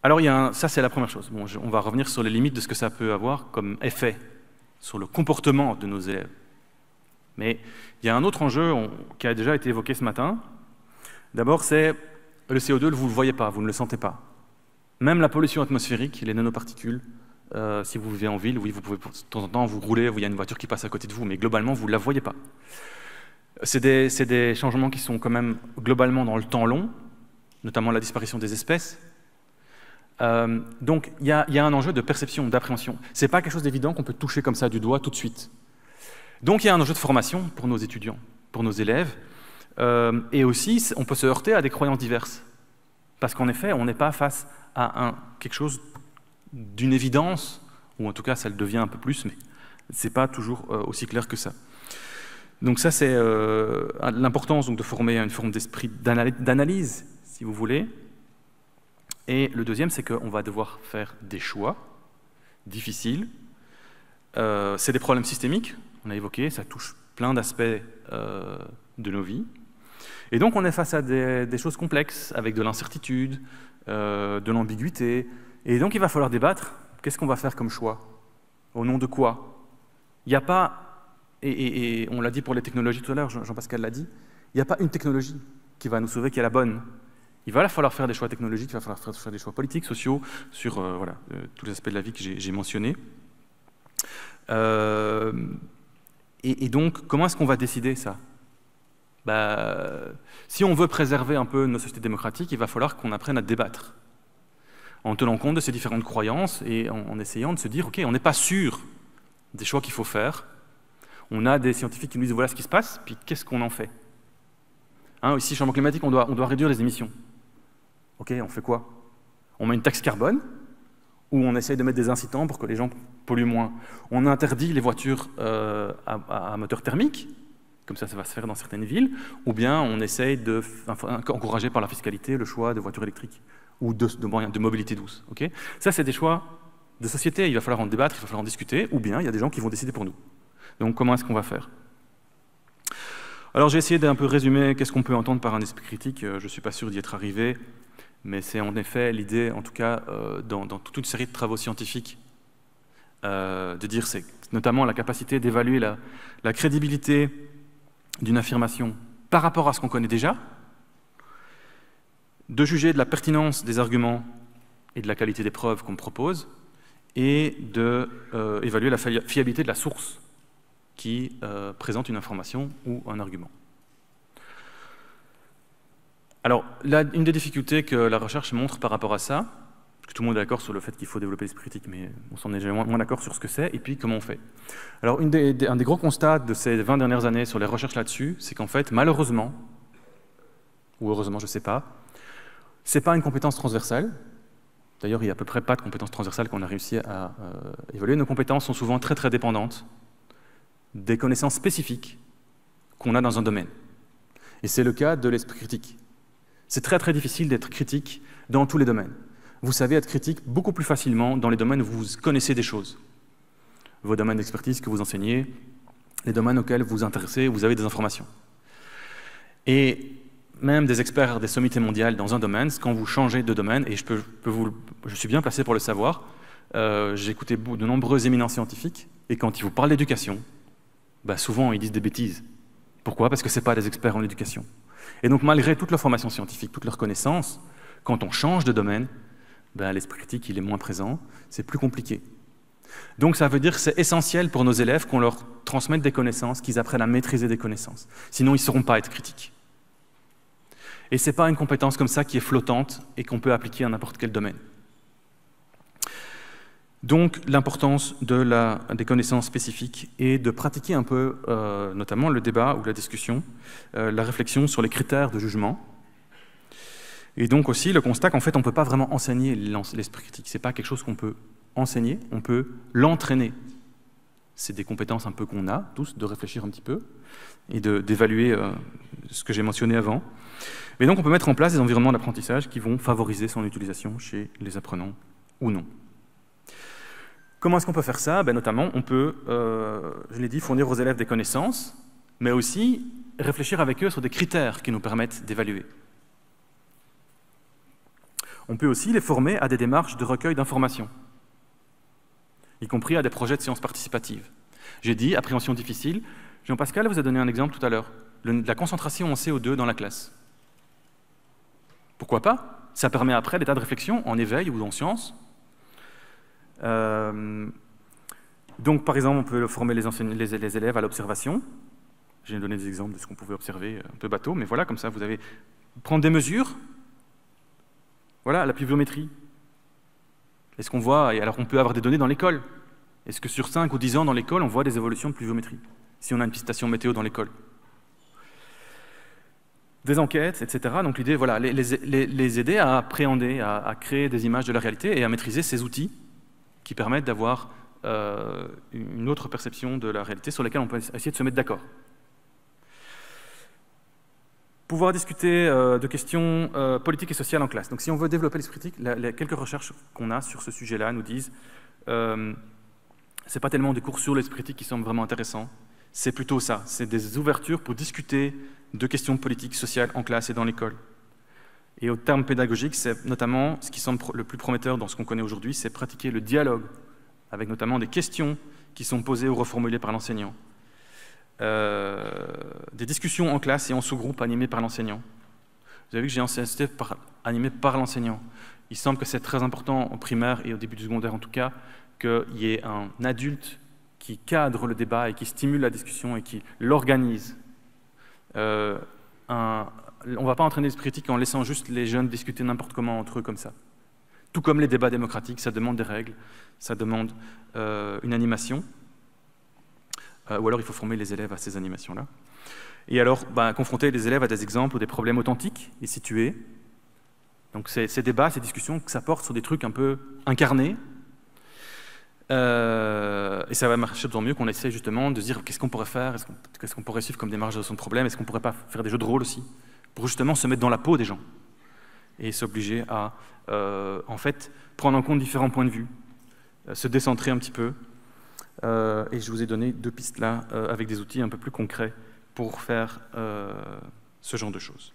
Alors, ça, c'est la première chose. Bon, on va revenir sur les limites de ce que ça peut avoir comme effet sur le comportement de nos élèves. Mais il y a un autre enjeu qui a déjà été évoqué ce matin. D'abord, c'est le CO2, vous ne le voyez pas, vous ne le sentez pas. Même la pollution atmosphérique, les nanoparticules, si vous vivez en ville, oui, vous pouvez de temps en temps vous rouler, il y a une voiture qui passe à côté de vous, mais globalement, vous ne la voyez pas. C'est des changements qui sont quand même globalement dans le temps long, notamment la disparition des espèces. Donc, il y a un enjeu de perception, d'appréhension. Ce n'est pas quelque chose d'évident qu'on peut toucher comme ça du doigt tout de suite. Donc, il y a un enjeu de formation pour nos étudiants, pour nos élèves. Et aussi, on peut se heurter à des croyances diverses. Parce qu'en effet, on n'est pas face à quelque chose d'une évidence, ou en tout cas, ça le devient un peu plus, mais ce n'est pas toujours aussi clair que ça. Donc ça, c'est l'importance de former une forme d'esprit d'analyse, si vous voulez. Et le deuxième, c'est qu'on va devoir faire des choix difficiles. C'est des problèmes systémiques, on a évoqué, ça touche plein d'aspects de nos vies. Et donc, on est face à des choses complexes, avec de l'incertitude, de l'ambiguïté. Et donc, il va falloir débattre. Qu'est-ce qu'on va faire comme choix? Au nom de quoi? Il n'y a pas, et on l'a dit pour les technologies tout à l'heure, Jean-Pascal l'a dit, il n'y a pas une technologie qui va nous sauver, qui est la bonne. Il va falloir faire des choix technologiques, il va falloir faire des choix politiques, sociaux, sur voilà, tous les aspects de la vie que j'ai mentionnés. Et donc, comment est-ce qu'on va décider ça? Si on veut préserver un peu nos sociétés démocratiques, il va falloir qu'on apprenne à débattre, en tenant compte de ces différentes croyances et en essayant de se dire, OK, on n'est pas sûr des choix qu'il faut faire. On a des scientifiques qui nous disent, voilà ce qui se passe, puis qu'est-ce qu'on en fait? Ici, changement climatique, on doit réduire les émissions. OK, on fait quoi? On met une taxe carbone, ou on essaye de mettre des incitants pour que les gens polluent moins. On interdit les voitures à moteur thermique, comme ça va se faire dans certaines villes, ou bien on essaye d'encourager par la fiscalité le choix de voitures électriques ou de moyens de mobilité douce. Okay, ça, c'est des choix de société. Il va falloir en débattre, il va falloir en discuter, ou bien il y a des gens qui vont décider pour nous. Donc, comment est-ce qu'on va faire? Alors, j'ai essayé d'un peu résumer qu'est-ce qu'on peut entendre par un esprit critique. Je ne suis pas sûr d'y être arrivé, mais c'est en effet l'idée, en tout cas, dans toute une série de travaux scientifiques, de dire c'est notamment la capacité d'évaluer la crédibilité d'une affirmation par rapport à ce qu'on connaît déjà, de juger de la pertinence des arguments et de la qualité des preuves qu'on propose, et d'évaluer la fiabilité de la source qui présente une information ou un argument. Alors, une des difficultés que la recherche montre par rapport à ça, parce que tout le monde est d'accord sur le fait qu'il faut développer l'esprit critique, mais on s'en est moins d'accord sur ce que c'est, et puis comment on fait. Alors, un des gros constats de ces 20 dernières années sur les recherches là-dessus, c'est qu'en fait, malheureusement, ou heureusement, je ne sais pas, ce n'est pas une compétence transversale. D'ailleurs, il n'y a à peu près pas de compétences transversales qu'on a réussi à évaluer. Nos compétences sont souvent très, très dépendantes des connaissances spécifiques qu'on a dans un domaine. Et c'est le cas de l'esprit critique. C'est très, très difficile d'être critique dans tous les domaines. Vous savez être critique beaucoup plus facilement dans les domaines où vous connaissez des choses. Vos domaines d'expertise que vous enseignez, les domaines auxquels vous vous intéressez, où vous avez des informations. Et même des experts des sommités mondiales dans un domaine, quand vous changez de domaine, et je suis bien placé pour le savoir, j'ai écouté de nombreuses éminences scientifiques, et quand ils vous parlent d'éducation, souvent ils disent des bêtises. Pourquoi? Parce que ce n'est pas des experts en éducation. Et donc malgré toute leur formation scientifique, toute leur connaissance, quand on change de domaine, l'esprit critique il est moins présent, c'est plus compliqué. Donc ça veut dire que c'est essentiel pour nos élèves qu'on leur transmette des connaissances, qu'ils apprennent à maîtriser des connaissances. Sinon ils ne sauront pas être critiques. Et ce n'est pas une compétence comme ça qui est flottante et qu'on peut appliquer à n'importe quel domaine. Donc l'importance des connaissances spécifiques et de pratiquer un peu, notamment le débat ou la discussion, la réflexion sur les critères de jugement. Et donc aussi le constat qu'en fait on ne peut pas vraiment enseigner l'esprit critique. Ce n'est pas quelque chose qu'on peut enseigner, on peut l'entraîner. C'est des compétences un peu qu'on a tous, de réfléchir un petit peu et d'évaluer ce que j'ai mentionné avant. Mais donc on peut mettre en place des environnements d'apprentissage qui vont favoriser son utilisation chez les apprenants ou non. Comment est-ce qu'on peut faire ça? Notamment, on peut, je l'ai dit, fournir aux élèves des connaissances, mais aussi réfléchir avec eux sur des critères qui nous permettent d'évaluer. On peut aussi les former à des démarches de recueil d'informations, y compris à des projets de sciences participatives. J'ai dit, appréhension difficile. Jean-Pascal vous a donné un exemple tout à l'heure, la concentration en CO2 dans la classe. Pourquoi pas? Ça permet après des tas de réflexions en éveil ou en sciences. Donc, par exemple, on peut former les élèves à l'observation. J'ai donné des exemples de ce qu'on pouvait observer un peu bateau, mais voilà, comme ça, vous allez prendre des mesures. Voilà, la pluviométrie. Est-ce qu'on voit, et alors on peut avoir des données dans l'école. Est-ce que sur 5 ou 10 ans dans l'école, on voit des évolutions de pluviométrie, si on a une station météo dans l'école? Des enquêtes, etc. Donc l'idée, voilà, les aider à appréhender, à créer des images de la réalité et à maîtriser ces outils qui permettent d'avoir une autre perception de la réalité sur laquelle on peut essayer de se mettre d'accord. Pouvoir discuter de questions politiques et sociales en classe. Donc si on veut développer l'esprit critique, les quelques recherches qu'on a sur ce sujet-là nous disent c'est pas tellement des cours sur l'esprit critique qui semblent vraiment intéressants, c'est plutôt ça, c'est des ouvertures pour discuter de questions politiques, sociales en classe et dans l'école. Et au terme pédagogique, c'est notamment ce qui semble le plus prometteur dans ce qu'on connaît aujourd'hui, c'est pratiquer le dialogue, avec notamment des questions qui sont posées ou reformulées par l'enseignant. Des discussions en classe et en sous-groupe animées par l'enseignant. Vous avez vu que j'ai insisté animé par l'enseignant. Il semble que c'est très important en primaire et au début du secondaire en tout cas, qu'il y ait un adulte qui cadre le débat et qui stimule la discussion et qui l'organise. On ne va pas entraîner l'esprit critique en laissant juste les jeunes discuter n'importe comment entre eux comme ça. Tout comme les débats démocratiques, ça demande des règles, ça demande une animation. Ou alors il faut former les élèves à ces animations-là. Et alors, confronter les élèves à des exemples ou des problèmes authentiques et situés. Donc ces débats, ces discussions, ça porte sur des trucs un peu incarnés. Et ça va marcher d'autant mieux qu'on essaie justement de se dire qu'est-ce qu'on pourrait faire, qu'est-ce qu'on pourrait suivre comme démarche de résolution de problème, est-ce qu'on ne pourrait pas faire des jeux de rôle aussi, pour justement se mettre dans la peau des gens et s'obliger à, en fait, prendre en compte différents points de vue, se décentrer un petit peu. Et je vous ai donné 2 pistes là, avec des outils un peu plus concrets pour faire ce genre de choses.